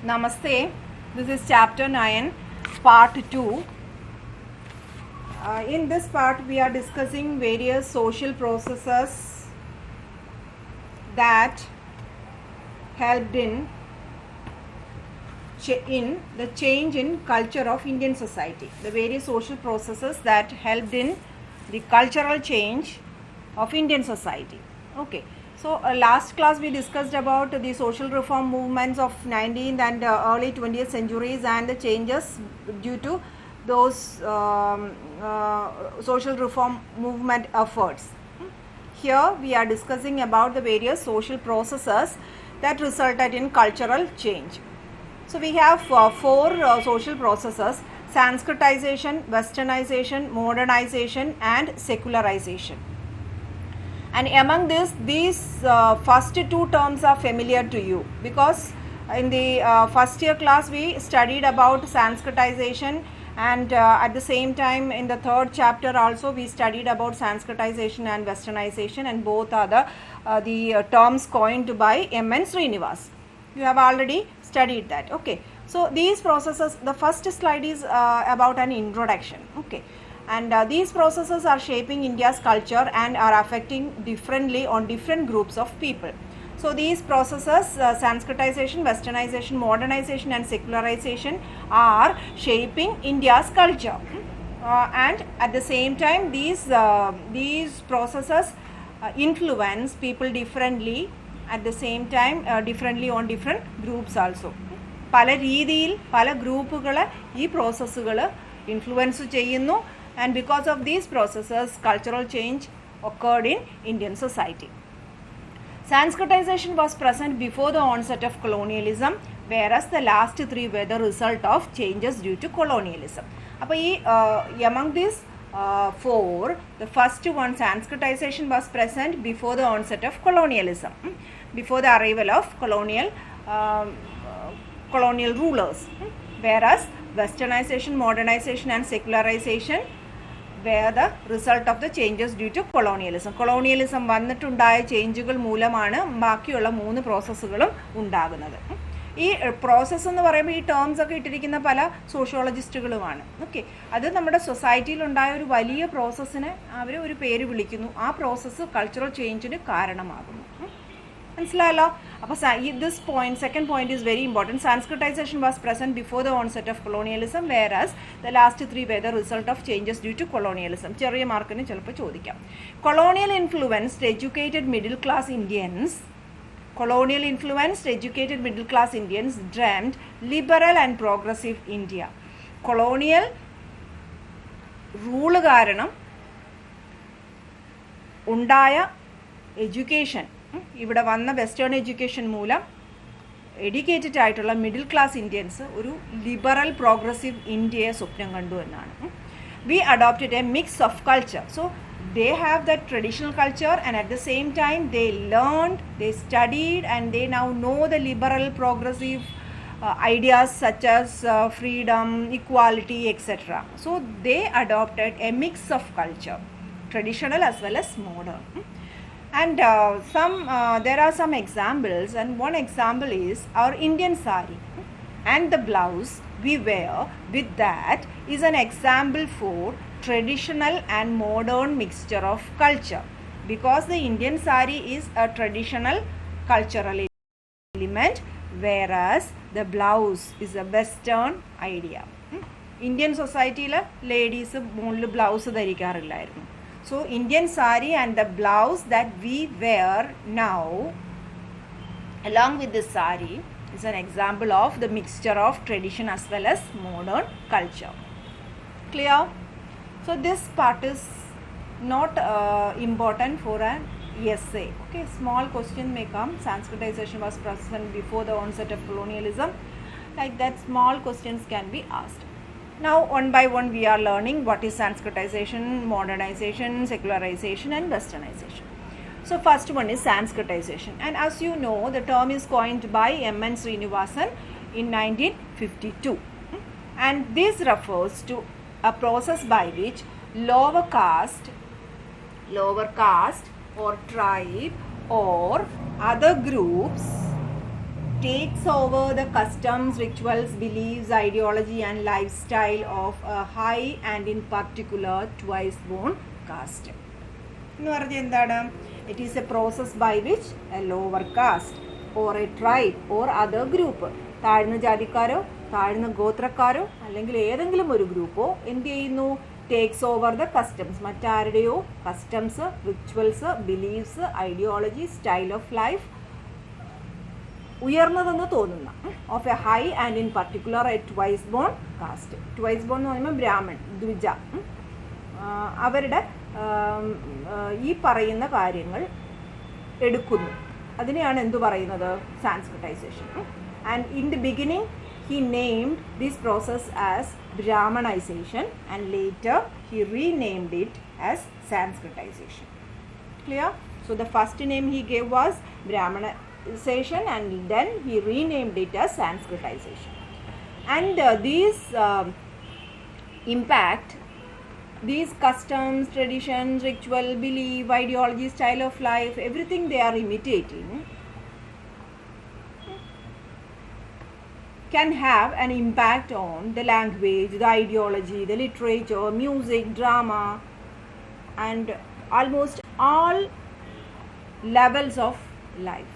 Namaste. This is chapter 9, part 2. In this part, we are discussing various social processes that helped in the change in culture of Indian society. The various social processes that helped in the cultural change of Indian society. Okay. So last class we discussed about the social reform movements of 19th and early 20th centuries and the changes due to those social reform movement efforts. Here we are discussing about the various social processes that resulted in cultural change. So we have four social processes: Sanskritization, Westernization, Modernization and Secularization. And among these first two terms are familiar to you because in the first year class we studied about Sanskritization, and at the same time in the third chapter also we studied about Sanskritization and Westernization, and both are the terms coined by M.N. Srinivas. You have already studied that. Okay. So these processes, the first slide is about an introduction. Okay. And these processes are shaping India's culture and are affecting differently on different groups of people. So these processes, Sanskritization, Westernization, Modernization and Secularization, are shaping India's culture. And at the same time these processes influence people differently, at the same time differently on different groups also. പല രീതിയിൽ പല ഗ്രൂപ്പുകൾ ഈ പ്രോസസ്സുകൾ influence ചെയ്യുന്നു. And because of these processes, cultural change occurred in Indian society. Sanskritization was present before the onset of colonialism, whereas the last three were the result of changes due to colonialism. Among these four, the first one, Sanskritization, was present before the onset of colonialism, before the arrival of colonial rulers, whereas Westernization, Modernization and Secularization were the result of the changes due to colonialism. Colonialism വന്നിട്ടുണ്ടായ ചേഞ്ചുകൾ മൂലമാണ് ബാക്കിയുള്ള മൂന്ന് പ്രോസസ്സുകളും ഉണ്ടാകുന്നത്. ഈ process എന്ന് പറയുമ്പോൾ ഈ terms ഒക്കെ ഇട്ടിരിക്കുന്ന പല സോഷ്യോളജിസ്റ്റുകളുമാണ്. ഓക്കെ, അത് നമ്മുടെ സൊസൈറ്റിയിൽ ഉണ്ടായ ഒരു വലിയ പ്രോസസ്സിനെ അവർ ഒരു പേര് വിളിക്കുന്നു. ആ പ്രോസസ്സ് കൾച്ചറൽ ചേഞ്ചിന് കാരണമാകുന്നു. മനസ്സിലായല്ലോ? അപ്പോൾ this point, second point is very important. Sanskritization was present before the onset of colonialism, whereas the last three were the result of changes due to colonialism. ചെറിയ മാർക്കിന് ചിലപ്പോൾ ചോദിക്കാം. Colonial influenced educated middle class Indians dreamt liberal and progressive India. Colonial rule കാരണം ഉണ്ടായ education, ഇവിടെ വന്ന western education മൂലം educated ആയിട്ടുള്ള മിഡിൽ ക്ലാസ് ഇന്ത്യൻസ് ഒരു ലിബറൽ പ്രോഗ്രസീവ് ഇന്ത്യയെ സ്വപ്നം കണ്ടു എന്നാണ്. We adopted a mix of culture. So they have that traditional culture, and at the same time they learned, they studied, and they now know the liberal progressive ideas such as freedom, equality, etc. So they adopted a mix of culture, traditional as well as modern. And there are some examples, and one example is our Indian sari and the blouse we wear with that is an example for traditional and modern mixture of culture, because the Indian sari is a traditional cultural element, whereas the blouse is a western idea. Indian society la ladies only blouse ധരിക്കാറില്ലായിരുന്നു. So Indian sari and the blouse that we wear now along with the sari is an example of the mixture of tradition as well as modern culture. Clear? So this part is not important for an essay. Okay, small question may come. Sanskritization was present before the onset of colonialism. Like that, small questions can be asked. Now one by one we are learning what is Sanskritization, Modernization, Secularization and Westernization. So first one is Sanskritization, and as you know the term is coined by M.N. Srinivasan in 1952, and this refers to a process by which lower caste or tribe or other groups takes over the customs, rituals, beliefs, ideology and lifestyle of a high and in particular twice born caste. എന്ന് പറഞ്ഞാൽ എന്താണ്? It is a process by which a lower caste or a tribe or other group, താഴ്ന്ന ജാതിക്കാരോ താഴ്ന്ന ഗോത്രക്കാരോ അല്ലെങ്കിൽ ഏതെങ്കിലും ഒരു ഗ്രൂപ്പോ എന്ത് ചെയ്യുന്നു? ടേക്സ് ഓവർ ദ കസ്റ്റംസ്, മറ്റാരുടെയോ customs, rituals, beliefs, ideology, style of life, ഉയർന്നതെന്ന് തോന്നുന്ന of a high and in particular a twice born caste. Twice born എന്ന് പറയുമ്പോൾ ബ്രാഹ്മൺ, ദ്വിജ, അവരുടെ ഈ പറയുന്ന കാര്യങ്ങൾ എടുക്കുന്നു. അതിനെയാണ് എന്തു പറയുന്നത്? Sanskritisation. And in the beginning he named this process as Brahmanization and later he renamed it as Sanskritization. Clear? So the first name he gave was Brahmanization and then he renamed it as Sanskritization. And these impact, these customs, traditions, ritual, belief, ideology, style of life, everything they are imitating can have an impact on the language, the ideology, the literature, music, drama and almost all levels of life.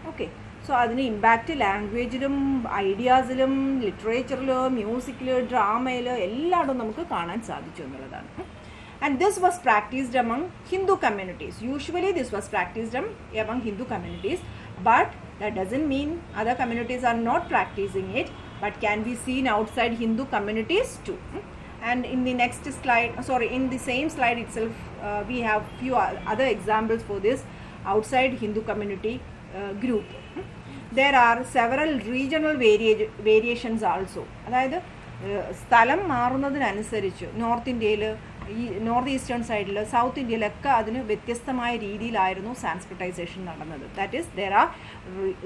Okay, so അതിന് impact ലാംഗ്വേജിലും ഐഡിയാസിലും ലിറ്ററേച്ചറിലും മ്യൂസിക്കിലും ഡ്രാമയിലും എല്ലായിടും നമുക്ക് കാണാൻ സാധിച്ചു എന്നുള്ളതാണ്. And this was practiced among Hindu communities. Usually this was practiced among Hindu communities, but that doesn't mean other communities are not practicing it, but can be seen outside Hindu communities too. And in the next slide, in the same slide itself, we have few other examples for this outside Hindu community group. There are several regional variations also. അതായത് സ്ഥലം മാറുന്നതിനനുസരിച്ച് north ഇന്ത്യയിൽ, ഈ north eastern സൈഡിൽ, south ഇന്ത്യയിലൊക്കെ അതിന് വ്യത്യസ്തമായ രീതിയിലായിരുന്നു സാൻസ്ക്രിറ്റൈസേഷൻ നടന്നത്. That is there R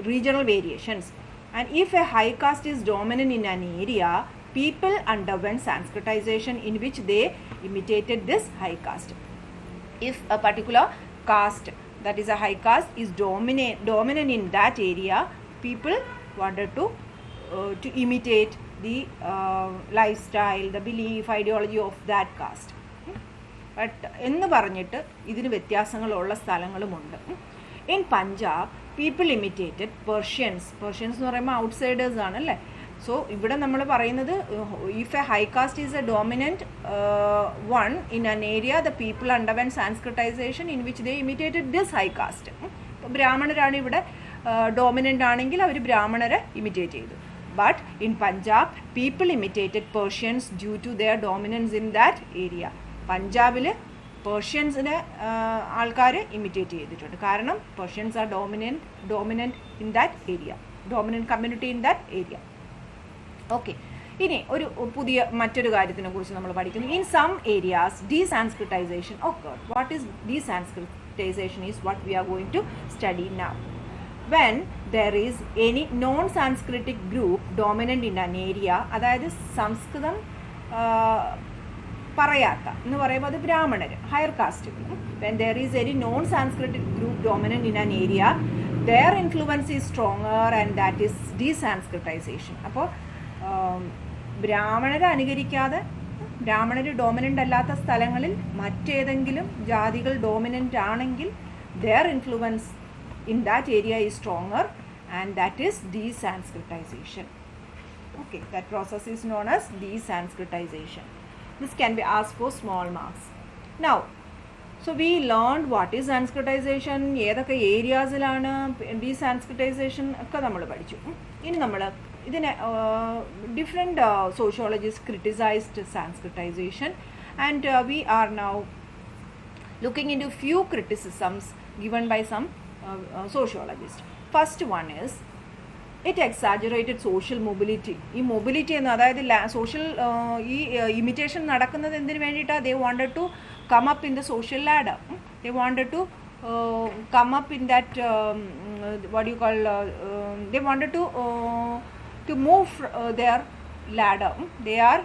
regional variations. And if a high caste is dominant in an area, people underwent Sanskritization in which they imitated this high caste. If a particular caste, that is a high caste, is dominant in that area, people wanted to imitate the lifestyle, the belief, ideology of that caste. But എന്ന് പറഞ്ഞിട്ട് ഇതിന് വ്യത്യാസങ്ങളുള്ള സ്ഥലങ്ങളുമുണ്ട്. In Punjab, people imitated Persians. Persians എന്ന് പറയുമ്പോൾ outsiders ആണല്ലേ. So ഇവിടെ നമ്മൾ പറയുന്നത്, if a high caste is a dominant one in an area, the people underwent Sanskritization in which they imitated this high caste. ഇപ്പോൾ ബ്രാഹ്മണരാണ് ഇവിടെ ഡോമിനൻ്റ് ആണെങ്കിൽ അവർ ബ്രാഹ്മണരെ ഇമിറ്റേറ്റ് ചെയ്തു. But in Punjab people imitated Persians due to their dominance in that area. പഞ്ചാബിൽ പേർഷ്യൻസിനെ ആൾക്കാർ ഇമിറ്റേറ്റ് ചെയ്തിട്ടുണ്ട്. കാരണം Persians are dominant in that area, dominant community in that area. Okay, ഇനി ഒരു മറ്റൊരു കാര്യത്തിനെ കുറിച്ച് നമ്മൾ പഠിക്കുന്നു. In some areas desanskritization occurred. What is desanscritization is what we are going to study now. When there is any non-Sanskritic group dominant in an area, അതായത് സംസ്കൃതം പറയാത്ത എന്ന് പറയുമ്പോൾ അത് ബ്രാഹ്മണർ, higher cast. When there is any non-Sanskritic group dominant in an area, their influence is stronger and that is desanscritization. അപ്പോൾ ബ്രാഹ്മണരെ അനുകരിക്കാതെ, ബ്രാഹ്മണർ dominant അല്ലാത്ത സ്ഥലങ്ങളിൽ മറ്റേതെങ്കിലും ജാതികൾ ഡോമിനൻ്റ് ആണെങ്കിൽ their influence in that area is stronger and that is desanscritization. Okay, that process is known as desanscritization. This can be asked for small marks. Now, so we learned what is Sanskritization, ഏതൊക്കെ ഏരിയാസിലാണ് desanscritization ഒക്കെ നമ്മൾ പഠിച്ചു. ഇനി നമ്മൾ ഇതിനെ different sociologists criticized Sanskritization and we are now looking into few criticisms given by some sociologists. First one is it exaggerated social mobility. ഈ mobility എന്ന്, അതായത് സോഷ്യൽ ഈ ഇമിറ്റേഷൻ നടക്കുന്നത് എന്തിനു വേണ്ടിയിട്ടാണ്? they wanted to come up in the social ladder. They wanted to come up in that what do you call they wanted to move their ladder. They are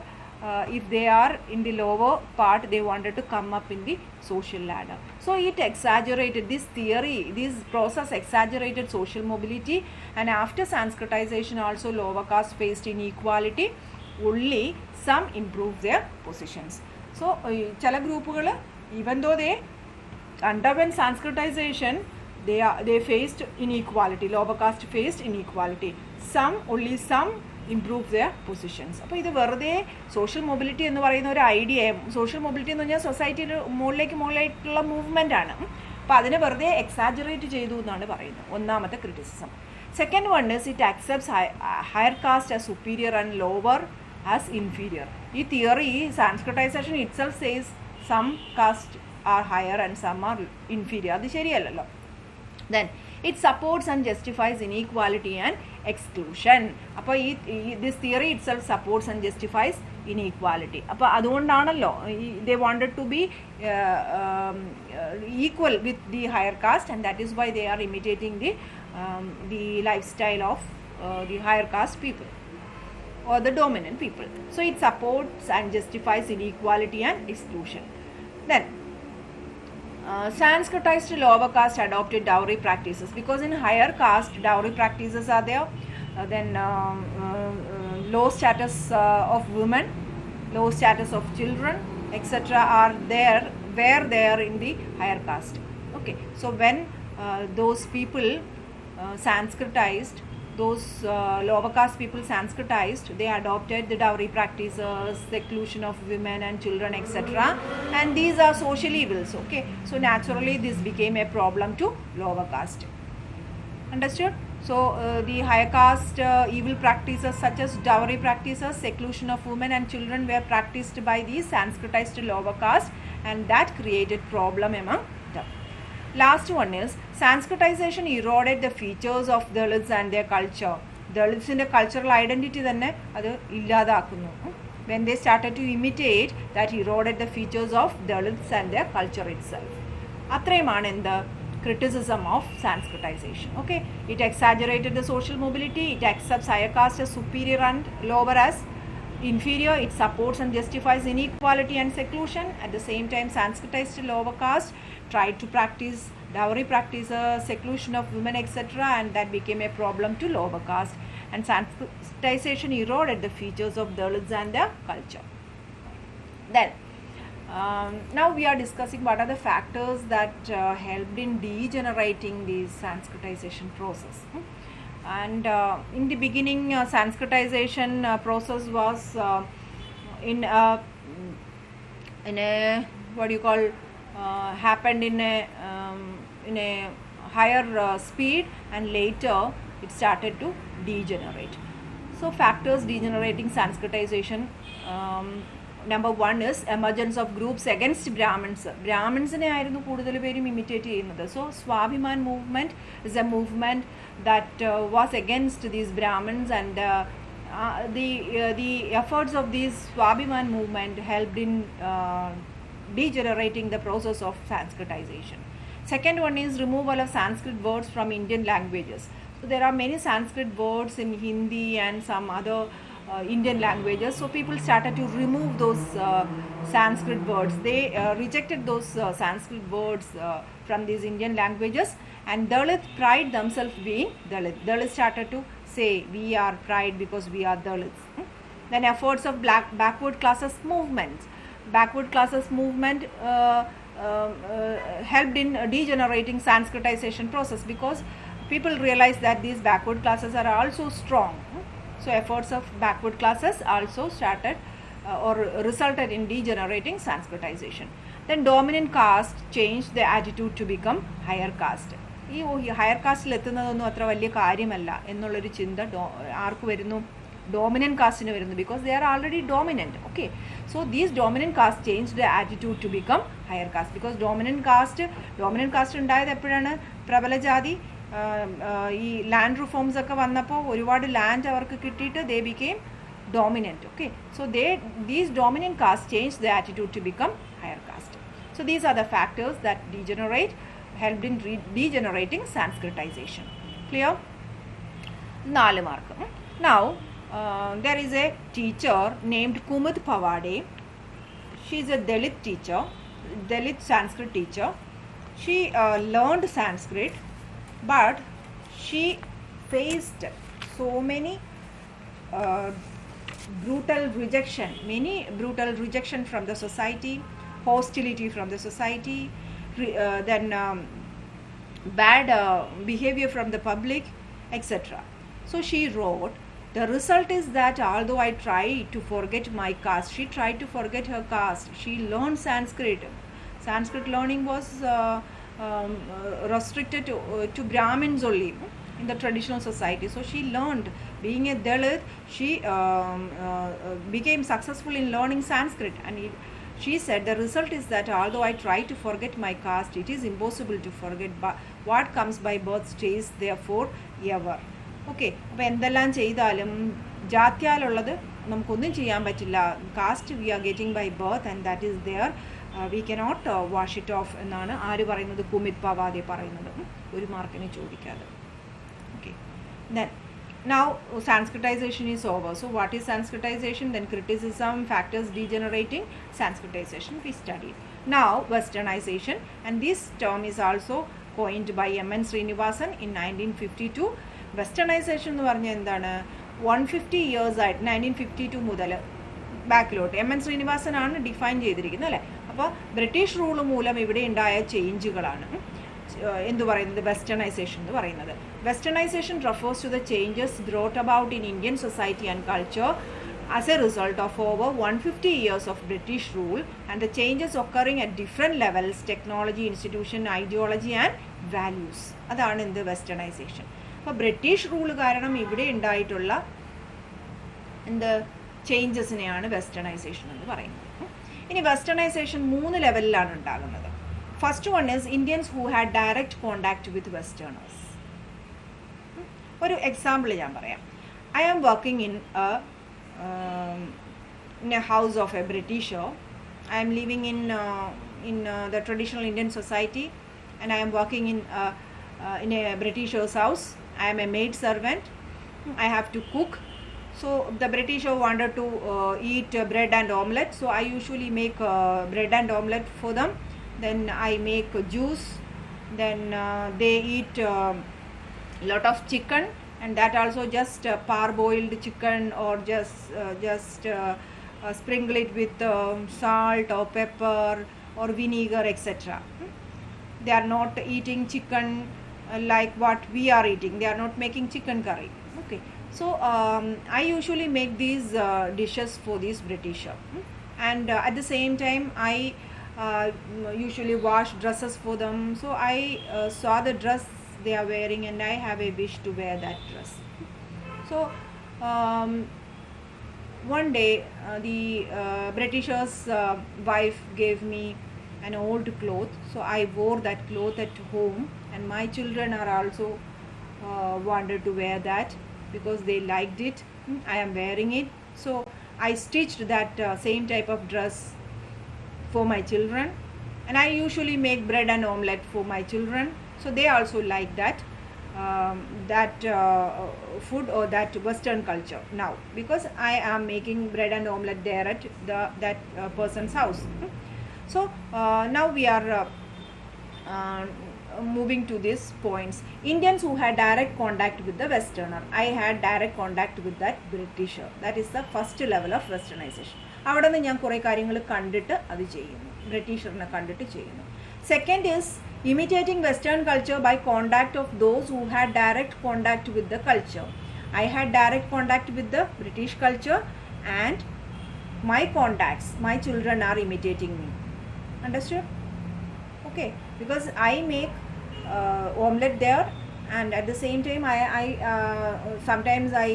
if they are in the lower part, they wanted to come up in the social ladder. So it exaggerated this theory, this process exaggerated social mobility, and after Sanskritization also lower caste faced inequality. Only some improved their positions. So chala groupugal, even though they underwent Sanskritization, they faced inequality. Lower caste faced inequality. Only some improve their positions. അപ്പോൾ ഇത് വെറുതെ social mobility എന്ന് പറയുന്ന ഒരു idea, social mobility എന്ന് പറഞ്ഞാൽ സൊസൈറ്റിയിൽ മുകളിലേക്കുള്ള മൂവ്മെൻ്റ് ആണ്. അപ്പോൾ അതിനെ വെറുതെ എക്സാജറേറ്റ് ചെയ്തു എന്നാണ് പറയുന്നത്, ഒന്നാമത്തെ criticism. Second one is it accepts higher caste as superior and lower as inferior. ഈ theory, sanskritization itself says some caste are higher and some are inferior. അത് ശരിയല്ലല്ലോ. Then it supports and justifies inequality and exclusion. അപ്പോൾ this theory itself supports and justifies inequality. അപ്പോൾ അതുകൊണ്ടാണല്ലോ they wanted to be equal with the higher caste, and that is why they are imitating the lifestyle of the higher caste people or the dominant people. So it supports and justifies inequality and exclusion. Then Sanskritized lower caste adopted dowry practices, because in higher caste dowry practices are there. Then low status of women, low status of children, etc. were there in the higher caste. Okay, so when those people Sanskritized, those lower caste people Sanskritized, they adopted the dowry practices, seclusion of women and children, etc. And these are social evils. Okay, so naturally this became a problem to lower caste. Understood? So the higher caste evil practices such as dowry practices, seclusion of women and children were practiced by these Sanskritized lower caste, and that created problem among them. Last one is Sanskritization eroded the features of Dalits and their culture. Dalitsinte cultural identity തന്നെ അത് ഇല്ലാതാക്കുന്നു. When they started to imitate, that eroded the features of Dalits and their culture itself. അത്രയുമാണ് എന്ത് criticism of Sanskritization. Okay, it exaggerated the social mobility, it accepts higher caste as superior and lower as inferior, it supports and justifies inequality and seclusion. At the same time, Sanskritized lower caste tried to practice dowry practices, seclusion of women, etc., and that became a problem to lower caste. And Sanskritization eroded the features of Dalits and their culture. Then now we are discussing what are the factors that helped in degenerating the Sanskritization process. And in the beginning, Sanskritization process was in a what do you call happened in a higher speed, and later it started to degenerate. So factors degenerating Sanskritization, number one is emergence of groups against Brahmins. Brahminsine ആയിരുന്നു കൂടുതൽ പേരും imitate ചെയ്യുന്നത്. So Swabhiman movement is a movement that was against these Brahmins, and the efforts of these Swabhiman movement helped in degenerating the process of Sanskritization. Second one is removal of Sanskrit words from Indian languages. So there are many Sanskrit words in Hindi and some other Indian languages. So people started to remove those Sanskrit words. They rejected those Sanskrit words from these Indian languages, and Dalit pride themselves being Dalit. Dalit started to say we are pride because we are Dalits. Then efforts of backward classes movements. Backward classes movement helped in degenerating Sanskritization process, because people realized that these backward classes are also strong. So efforts of backward classes also started or resulted in degenerating Sanskritization. Then dominant caste changed their attitude to become higher caste. ഈ higher കാസ്റ്റിൽ എത്തുന്നതൊന്നും അത്ര വലിയ കാര്യമല്ല എന്നുള്ളൊരു ചിന്ത ആർക്ക് വരുന്നു? dominant caste in varunu, because they are already dominant. Okay, so these dominant caste changed their attitude to become higher caste, because dominant caste ഉണ്ടായത് എപ്പോഴാണ്? പ്രബല ജാതി ഈ ലാൻഡ് റിഫോംസ് ഒക്കെ വന്നപ്പോൾ ഒരുപാട് ലാൻഡ് അവർക്ക് കിട്ടിയിട്ട് they became dominant. Okay, so these dominant caste changed their attitude to become higher caste. So these are the factors that helped in degenerating Sanskritization. Clear? 4 mark. Now there is a teacher named Kumud Pawade. She is a Dalit teacher, Dalit Sanskrit teacher. She learned Sanskrit, but she faced so many brutal rejection from the society, hostility from the society, then bad behavior from the public, etc. So she wrote, the result is that although I tried to forget my caste, she tried to forget her caste. She learned Sanskrit. Sanskrit learning was restricted to Brahmins only in the traditional society. So she learned, being a Dalit, she became successful in learning Sanskrit, and she said the result is that although I try to forget my caste, it is impossible to forget, but what comes by birth stays therefore ever. Okay, അപ്പോൾ എന്തെല്ലാം ചെയ്താലും ജാത്യാലുള്ളത് നമുക്കൊന്നും ചെയ്യാൻ പറ്റില്ല. Caste we are getting by birth and that is there, we cannot wash it off എന്നാണ് ആര് പറയുന്നത്? കുമിത് പവാദെ പറയുന്നത്. ഒരു മാർക്കിന് ചോദിക്കാതെ. Okay, then now Sanskritization is over. So what is Sanskritization? Then criticism, factors degenerating Sanskritization we studied. Now Westernization, and this term is also coined by M.N. Srinivasan in 1952. Westernization എന്ന് പറഞ്ഞാൽ എന്താണ്? 150 years ആയിട്ട് 1952 മുതൽ ബാക്കിലോട്ട് M N Sreenivasan ആണ് define ചെയ്തിരിക്കുന്നത് അല്ലേ. അപ്പോൾ ബ്രിട്ടീഷ് റൂൾ മൂലം ഇവിടെ ഉണ്ടായ ചേഞ്ചുകളാണ് എന്തു പറയുന്നത്? വെസ്റ്റേണൈസേഷൻ എന്ന് പറയുന്നത്. Westernisation refers to the changes brought about in Indian society and culture as a result of over 150 years of British rule, and the changes occurring at different levels, technology, institution, ideology and values. അതാണ് എന്ത്? Westernisation. അപ്പോൾ British rule കാരണം ഇവിടെ ഉണ്ടായിട്ടുള്ള എന്ത് ചേഞ്ചസിനെയാണ് westernisation എന്ന് പറയുന്നത്. ഇനി വെസ്റ്റേണൈസേഷൻ 3 ലെവലിലാണ് ഉണ്ടാകുന്നത്. First one is Indians who had direct contact with westerners. ഒരു എക്സാമ്പിൾ ഞാൻ പറയാം. I am working in a house of a Britisher. I am living in the traditional Indian society, and I am working in a Britisher's house. I am a maid servant. I have to cook. So the Britisher wanted to eat bread and omelette. So I usually make bread and omelette for them. Then I make juice. Then they eat lot of chicken, and that also just parboiled chicken, or just sprinkle it with salt or pepper or vinegar, etc. They are not eating chicken like what we are eating. They are not making chicken curry. Okay, so I usually make these dishes for these Britisher, and at the same time I usually wash dresses for them. So I saw the dress they are wearing, and I have a wish to wear that dress. So one day the Britisher's wife gave me an old cloth, so I wore that cloth at home, and my children are also wanted to wear that because they liked it. I am wearing it, so I stitched that same type of dress for my children, and I usually make bread and omelette for my children, so they also like that food or that Western culture now, because I am making bread and omelette there at that person's house. So now we are moving to these points. Indians who had direct contact with the Westerner. I had direct contact with that Britisher. That is the first level of Westernization. അവിടെ നിന്ന് ഞാൻ കുറേ കാര്യങ്ങൾ കണ്ടിട്ട് അത് ചെയ്യുന്നു, ബ്രിട്ടീഷറിനെ കണ്ടിട്ട് ചെയ്യുന്നു. Second is imitating Western culture by contact of those who had direct contact with the culture. I had direct contact with the British culture, and my contacts, my children are imitating me. Understood? Okay, because I make omelette there, and at the same time I sometimes I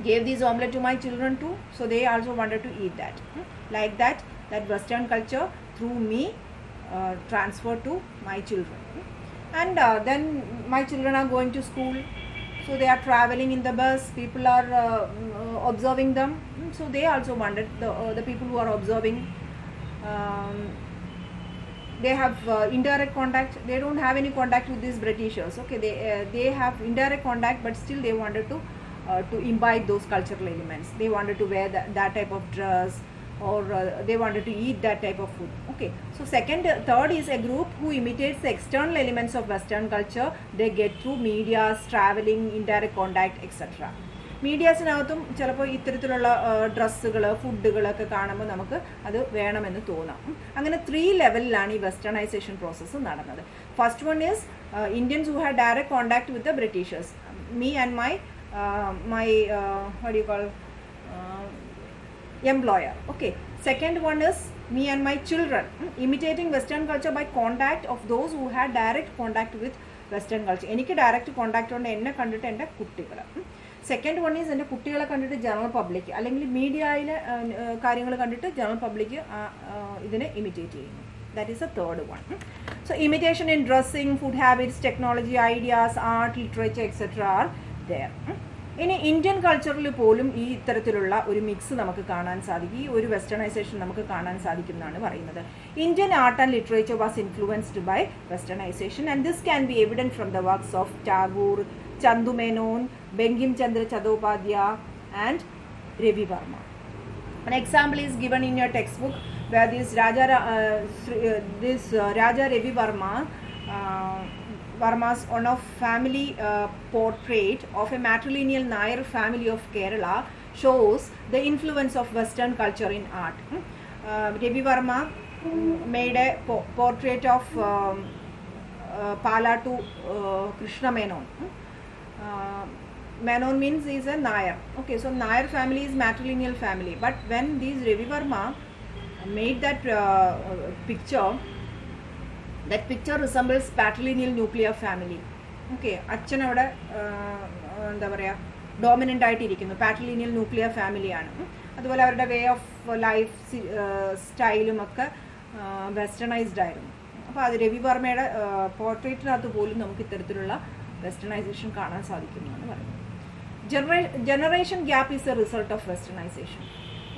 gave these omelette to my children too, so they also wanted to eat that. Like that Western culture through me transferred to my children, and then my children are going to school, so they are traveling in the bus, people are observing them, so they also wanted the people who are observing, they have indirect contact. They don't have any contact with these Britishers. Okay, they have indirect contact, but still they wanted to to imbibe those cultural elements. They wanted to wear that type of dress, or they wanted to eat that type of food. Okay, so third is a group who imitates the external elements of Western culture. They get through medias, traveling, indirect contact, etc. മീഡിയാസിനകത്തും ചിലപ്പോൾ ഇത്തരത്തിലുള്ള ഡ്രസ്സുകൾ, ഫുഡുകളൊക്കെ കാണുമ്പോൾ നമുക്ക് അത് വേണമെന്ന് തോന്നാം. അങ്ങനെ 3 ലെവലിലാണ് ഈ വെസ്റ്റേണൈസേഷൻ പ്രോസസ്സ് നടന്നത്. First one is Indians who had direct contact with the Britishers, me and my what do you call employer. Okay, second one is me and my children, imitating Western culture by contact of those who had direct contact with Western culture. എനിക്ക് direct contact കൊണ്ട് എന്നെ കണ്ടിട്ട് എൻ്റെ കുട്ടികൾ. Second one is എൻ്റെ കുട്ടികളെ കണ്ടിട്ട് general public, അല്ലെങ്കിൽ മീഡിയയിലെ കാര്യങ്ങൾ കണ്ടിട്ട് ജനറൽ പബ്ലിക് ഇതിനെ ഇമിറ്റേറ്റ് ചെയ്യുന്നു. That is a third one. So imitation in dressing, food habits, technology, ideas, art, literature, etcetera are there. ഇനി ഇന്ത്യൻ കൾച്ചറിൽ പോലും ഈ ഇത്തരത്തിലുള്ള ഒരു മിക്സ് നമുക്ക് കാണാൻ സാധിക്കും, ഈ ഒരു വെസ്റ്റേണൈസേഷൻ നമുക്ക് കാണാൻ സാധിക്കും എന്നാണ് പറയുന്നത്. Indian art and literature was influenced by westernization, and this can be evident from the works of Tagore, Chandu Menon, Bankim Chandra Chattopadhyay, and Ravi Verma. An example is given in your textbook where this Raja Ravi Verma's one of family portrait of a matrilineal Nair family of Kerala shows the influence of Western culture in art. Ravi Verma made a portrait of Palatu Krishna Menon. Menon means is a Nair. Okay, so Nair family is matrilineal family, but when these Ravi Verma made that picture, that picture resembles patrilineal nuclear family. Okay, അച്ഛൻ അവിടെ എന്താ പറയുക dominant ആയിട്ടിരിക്കുന്നു, പാട്രിലിനിയൽ nuclear ഫാമിലിയാണ്. അതുപോലെ അവരുടെ way of life സ്റ്റൈലും ഒക്കെ westernised ആയിരുന്നു. അപ്പോൾ അത് രവി വർമ്മയുടെ പോർട്രേറ്റിനകത്ത് പോലും നമുക്ക് ഇത്തരത്തിലുള്ള വെസ്റ്റേണൈസേഷൻ കാണാൻ സാധിക്കുന്നതാണ് പറയുന്നത്. Generation gap is a result of westernization.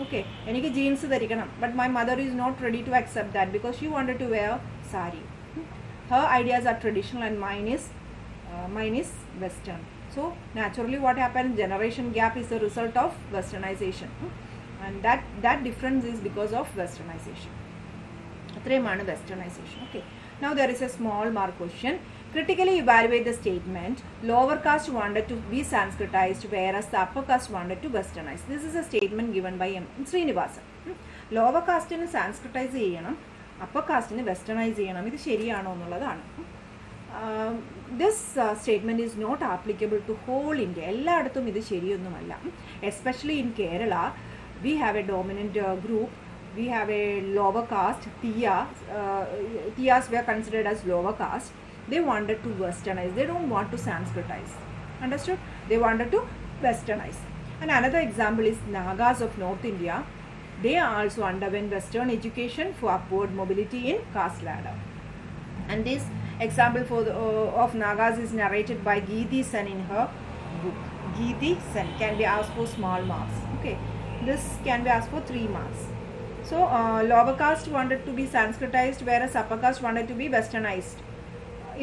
Okay, എനിക്ക് ജീൻസ് ധരിക്കണം, but my mother is not ready to accept that because she wanted to wear sari. Her ideas are traditional and mine is Western. So naturally what happened, generation gap is a result of Westernization, and that difference is because of Westernization. Athramana Westernization. Okay, now there is a small mark question. Critically evaluate the statement, lower caste wanted to be Sanskritized whereas the upper caste wanted to Westernize. This is a statement given by M. Srinivasan. Lower caste in Sanskritize ചെയ്യണം, upper caste in Westernize ചെയ്യണം, ഇത് ശരിയാണോ എന്നുള്ളതാണ്. This statement is not applicable to whole India. എല്ലായിടത്തും ഇത് ശരിയൊന്നുമല്ല. Especially in Kerala, we have a dominant group. We have a lower caste, Tiyas were considered as lower caste. They wanted to Westernize. They don't want to Sanskritize. Understood? They wanted to Westernize. And another example is Nagas of North India. They also underwent Western education for upward mobility in caste ladder. And this example of Nagas is narrated by Geeti Sen in her book. Geeti Sen can be asked for small marks. Okay, this can be asked for 3 marks. So lower caste wanted to be Sanskritized whereas upper caste wanted to be Westernized.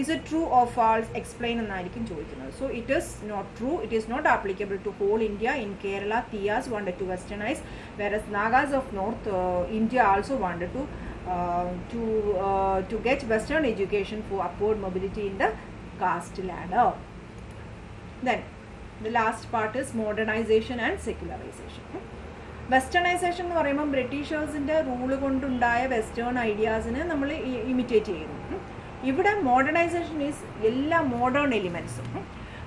Is it true or false? Explain എന്നായിരിക്കും ചോദിക്കുന്നത്. So it is not true. It is not applicable to whole India. In Kerala, Tiyas wanted to Westernize, whereas Nagas of North India also wanted to get Western education for upward mobility in the caste ladder. Then the last part is modernization and secularization. Westernisation എന്ന് പറയുമ്പോൾ ബ്രിട്ടീഷേഴ്സിൻ്റെ rule കൊണ്ടുണ്ടായ western ഐഡിയാസിനെ നമ്മൾ imitate ചെയ്യുന്നു. ഇവിടെ modernization is എല്ലാ modern എലിമെൻസും.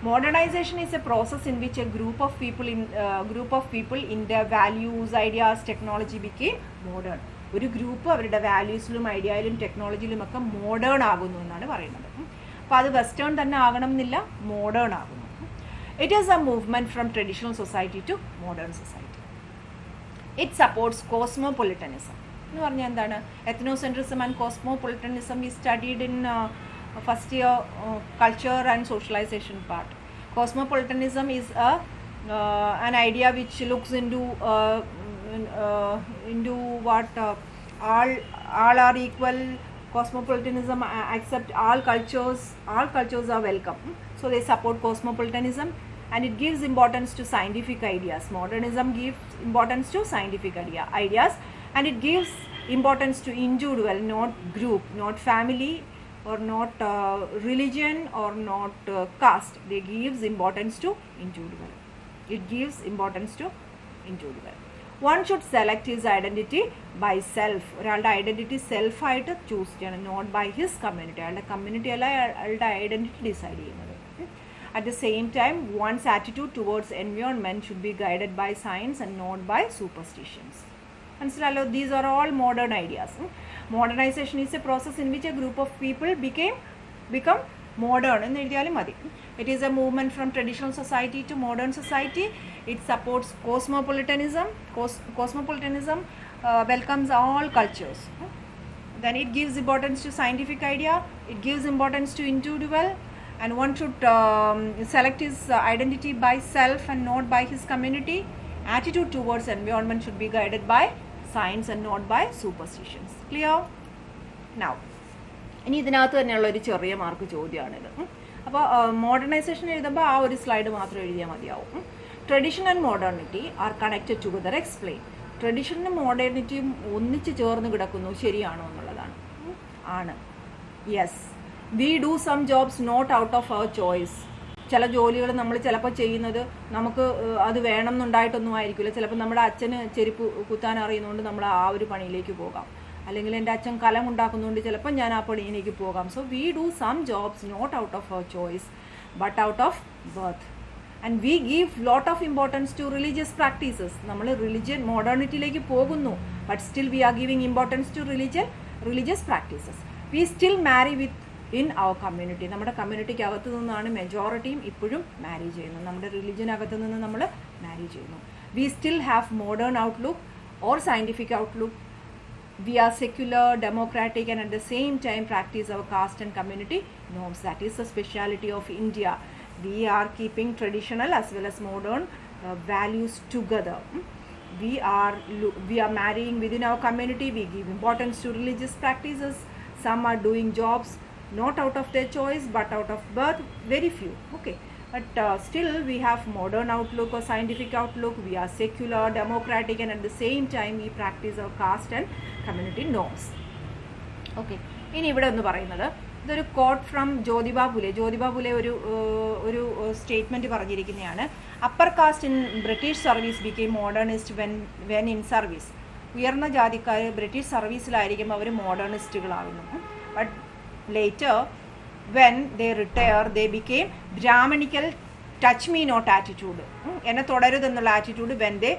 Modernization is a process in which a group of people in the values, ideas, technology became modern. ഒരു group അവരുടെ വാല്യൂസിലും ഐഡിയയിലും ടെക്നോളജിയിലും ഒക്കെ മോഡേൺ ആകുന്നു എന്നാണ് പറയുന്നത്. അപ്പോൾ അത് വെസ്റ്റേൺ തന്നെ ആകണം എന്നില്ല, മോഡേൺ ആകുന്നു. It is a movement from traditional society to modern society. It supports cosmopolitanism എന്ന് പറഞ്ഞാൽ എന്താണ്? Ethnocentrism and cosmopolitanism is studied in first year culture and socialization part. Cosmopolitanism is an idea which looks into what all are equal. Cosmopolitanism accept all cultures are welcome. So they support cosmopolitanism. and it gives importance to scientific ideas. Modernism gives importance to scientific ideas, and it gives importance to individual, not group, not family, or not religion, or not caste. They gives importance to individual. It gives importance to individual. One should select his identity by self. ഒരാളുടെ identity സെൽഫായിട്ട് choose ചെയ്യണം, not by his community. അയാളുടെ community അല്ല അയാളുടെ identity decide ചെയ്യുന്നത്. At the same time, one's attitude towards environment should be guided by science and not by superstitions. മനസ്സിലായല്ലോ? These are all modern ideas. Modernization is a process in which a group of people become modern എന്ന് എഴുതിയാലും മതി. It is a movement from traditional society to modern society. It supports cosmopolitanism. Cosmopolitanism welcomes all cultures. Then it gives importance to scientific idea. It gives importance to individual, and one should select his identity by self and not by his community. Attitude towards environment should be guided by science and not by superstitions. Clear? Now, ഇനി ഇതിനകത്ത് തന്നെയുള്ള ഒരു ചെറിയ mark ചോദ്യമാണിത്. അപ്പോൾ modernisation എഴുതുമ്പോൾ ആ ഒരു slide മാത്രം എഴുതിയാൽ മതിയാവും. Tradition and modernity are connected together. Explain. ട്രഡീഷനും മോഡേണിറ്റിയും ഒന്നിച്ച് ചേർന്ന് കിടക്കുന്നു, ശരിയാണോ എന്നുള്ളതാണ്. ആണ്. Yes. We do some jobs not out of our choice. ചില ജോലികൾ നമ്മൾ ചിലപ്പോൾ ചെയ്യുന്നത് നമുക്ക് അത് വേണം എന്നുണ്ടായിട്ടൊന്നും ആയിരിക്കില്ല. ചിലപ്പോൾ നമ്മുടെ അച്ഛന് ചെരുപ്പ് കുത്താൻ അറിയുന്നതുകൊണ്ട് നമ്മൾ ആ ഒരു പണിയിലേക്ക് പോകാം, അല്ലെങ്കിൽ എൻ്റെ അച്ഛൻ കലം ഉണ്ടാക്കുന്നതുകൊണ്ട് ചിലപ്പോൾ ഞാൻ ആ പണിയിലേക്ക് പോകാം. So we do some jobs not out of our choice but out of birth. And we give lot of importance to religious practices. നമ്മൾ റിലിജിയൻ മോഡേണിറ്റിയിലേക്ക് പോകുന്നു, but still we are giving importance to religious practices. We still marry within our community. നമ്മുടെ കമ്മ്യൂണിറ്റിക്ക് അകത്തു നിന്നാണ് മെജോറിറ്റിയും ഇപ്പോഴും മാരി ചെയ്യുന്നത്. നമ്മുടെ റിലിജിയനകത്ത് നിന്ന് നമ്മൾ മാരി ചെയ്യുന്നു. We still have modern outlook or scientific outlook. We are secular, democratic, and at the same time practice our caste and community norms. That is the speciality of India. We are keeping traditional as well as modern values together. We are marrying within our community. We give importance to religious practices. Some are doing jobs not out of their choice but out of birth. Very few. Okay. But still we have modern outlook or scientific outlook. We are secular, democratic, and at the same time we practice our caste and community norms. Okay. ഇനി ഇവിടെ ഒന്ന് പറയുന്നത് ഇതൊരു quote from Jyotiba Phule. Jyotiba Phule ഒരു statement പറഞ്ഞിരിക്കുന്നതാണ്. Upper caste in British service became modernist when in service. ഉയർന്ന ജാതിക്കാർ British സർവീസിലായിരിക്കുമ്പോൾ അവർ മോഡേണിസ്റ്റുകളാകുന്നു. But later when they retire they became Brahmanical touch me not attitude. എന്നെ തുടരുതെന്നുള്ള attitude. when they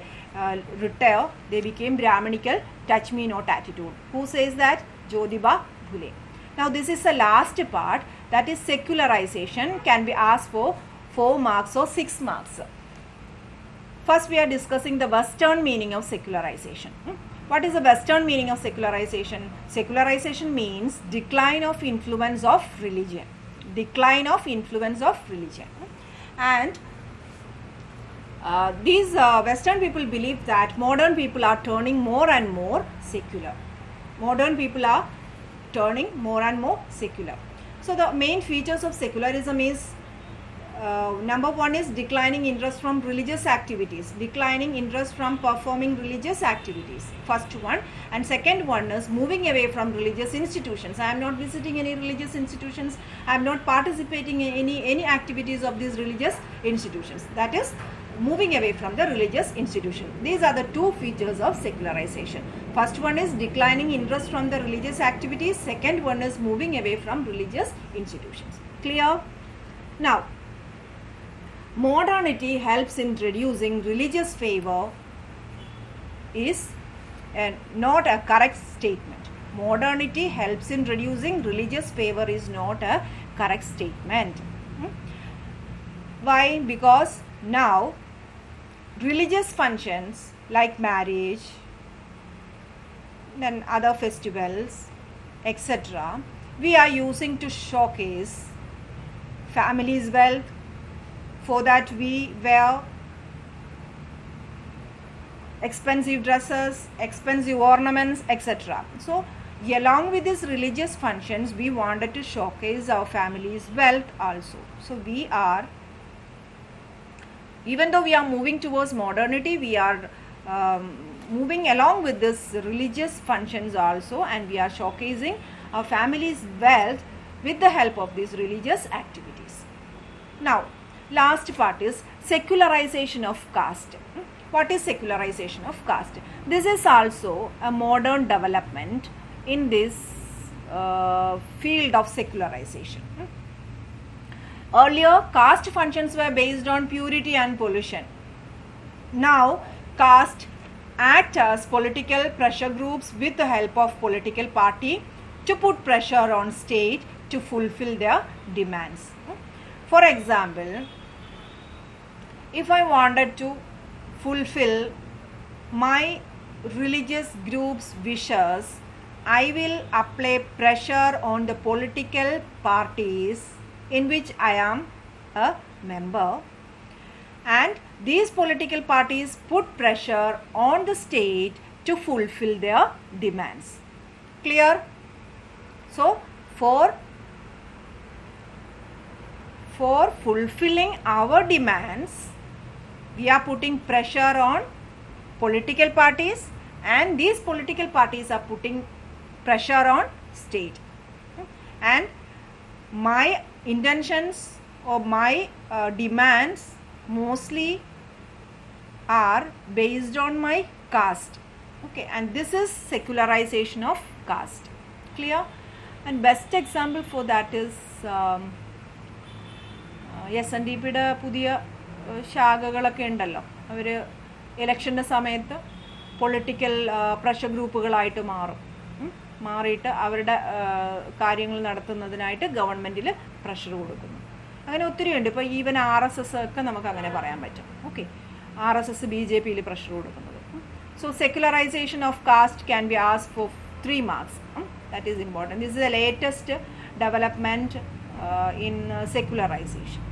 retire they became Brahmanical touch me not attitude. Who says that? Jyotiba Phule. Now this is the last part, that is secularization. Can be asked for 4 marks or 6 marks. First we are discussing the Western meaning of secularization. What is the Western meaning of secularization? Secularization means decline of influence of religion. Decline of influence of religion. And these Western people believe that modern people are turning more and more secular. Modern people are turning more and more secular. So the main features of secularism is number one is declining interest from religious activities. Declining interest from performing religious activities. First one. And second one is moving away from religious institutions. I am not visiting any religious institutions. I am not participating in any activities of these religious institutions. That is moving away from the religious institution. These are the 2 features of secularization. First one is declining interest from the religious activities. Second one is moving away from religious institutions. Clear? Now, modernity helps in reducing religious favor is not a correct statement. Modernity helps in reducing religious favor is not a correct statement. Why? Because now religious functions like marriage, then other festivals, etc., we are using to showcase family's wealth. For that we wear expensive dresses, expensive ornaments, etc. So along with these religious functions we wanted to showcase our family's wealth also. So we are Even though we are moving towards modernity, we are moving along with this religious functions also, and we are showcasing our family's wealth with the help of these religious activities. Now, last part is secularization of caste. What is secularization of caste? This is also a modern development in this field of secularization. Earlier, caste functions were based on purity and pollution. Now, caste act as political pressure groups with the help of political party to put pressure on state to fulfill their demands. For example, if I wanted to fulfill my religious group's wishes, I will apply pressure on the political parties in which I am a member, and these political parties put pressure on the state to fulfill their demands. Clear? So, for fulfilling our demands, we are putting pressure on political parties, and these political parties are putting pressure on state. And my intentions or my demands mostly are based on my caste. Okay, and this is secularization of caste. Clear? And best example for that is SNDPയുടെ പുതിയ ശാഖകളൊക്കെ ഉണ്ടല്ലോ. അവർ ഇലക്ഷൻ്റെ സമയത്ത് political pressure ഗ്രൂപ്പുകളായിട്ട് മാറിയിട്ട് അവരുടെ കാര്യങ്ങൾ നടത്തുന്നതിനായിട്ട് ഗവൺമെൻറ്റിൽ pressure കൊടുക്കുന്നു. അങ്ങനെ ഒത്തിരിയുണ്ട്. ഇപ്പോൾ ഈവൻ RSS ഒക്കെ നമുക്ക് അങ്ങനെ പറയാൻ പറ്റും. ഓക്കെ, RSS BJPയിൽ പ്രഷർ കൊടുക്കുന്നത്. So secularization of caste can be asked for 3 marks. That is important. This is the latest development in secularization.